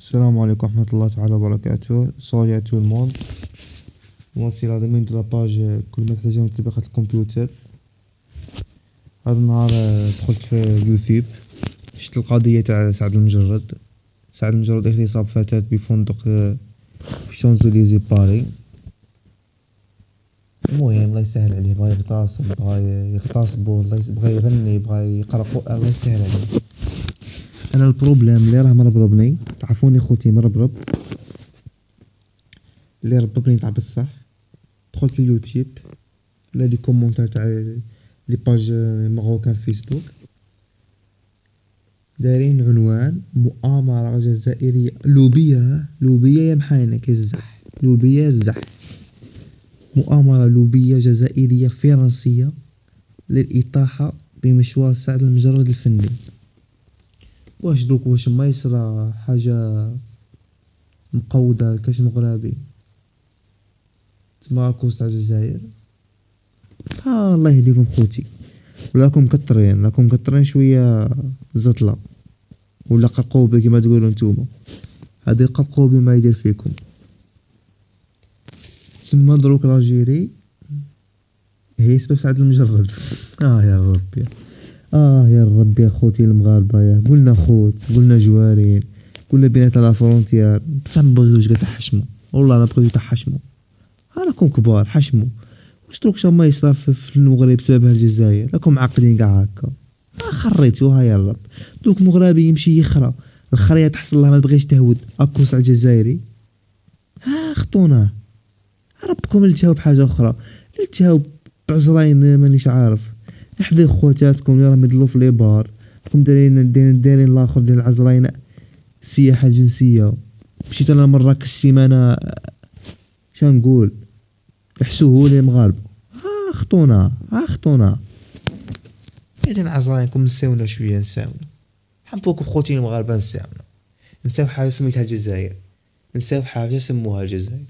Salam alaikum wa rahmatullahi ta'ala wa barakatuh. Salut à tout le monde. Moi c'est l'admin de la page كل ما تحتاجون تطبيقات الكمبيوتر. هذا النهار دخلت في اليوتيوب، شفت القضية تاع سعد المجرد. سعد المجرد اغتصاب فتاة بفندق في شانزليزي باري. المهم الله يسهل عليه، بغا يغتصب، بغا يغتصبو، بغا يغني، بغا يقرا، الله يسهل عليه. انا البروبليم اللي راه مربربني، تعرفوني خوتي مربرب اللي ربطني تاع بصح. دخلت اليوتيوب لا دي كومونتير تاع لي باج ماروكان فيسبوك، دايرين عنوان مؤامرة جزائرية لوبية يا محاينك الزح، لوبية الزح، مؤامرة لوبية جزائرية فرنسية للإطاحة بمشوار سعد المجرد الفني. واش دوك واش ما يصرى حاجة مقودة لكاش مغربي تما كوس تاع الجزائر؟ الله يهديكم خوتي، راكم مكترين شويه زطله ولا قرقوبه كما تقولوا نتوما. هذه القرقوبه ما يدير فيكم. تسمى دروك لاجيري هي سبب سعد المجرد. يا ربي، يا ربي يا خوتي المغاربه، يا قلنا خوت، قلنا جوارين، قلنا بيناتنا لا فرونتيير، بصح ما بغيتوش قاع تحشموا، والله ما بغيتو تحشموا. راكم كبار حشموا. واش دروك ما يصرا في المغرب بسبب الجزائر؟ راكم عاقلين قاع هكا. خريتوها يا رب. دوك مغربي يمشي يخرى الخريه تحصل الله ما بغيش تهود اكوس على الجزائري. خطوناه. ربكم التهاو بحاجه اخرى، التهاو بعزرين مانيش عارف. احذي خواتاتكم اللي راهم يدلو في لي بار، راكم دايرين الاخر ديال العزرين السياحه الجنسيه. مشيت انا مراكش السيمانه، شنقول احسوهولي المغاربه. خطونا. بعدين عزراينكم نساونا شويه، حبوكم خوتي المغاربه، نساو حاجه سميتها الجزائر، نساو حاجه سموها الجزائر.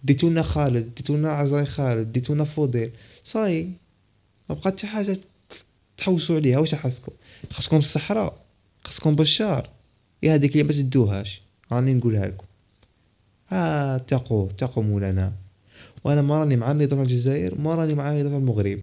ديتونا خالد، ديتونا عزراي خالد، ديتونا فضيل، صاي ما بقات حتى حاجه تحوسوا عليها. واش خاصكم الصحراء، خاصكم بشار، يا هذيك اللي ما تدوهاش راني نقولها لكم. اتقوا مولانا. وانا ما راني مع النظام الجزائر، ما راني مع النظام المغرب.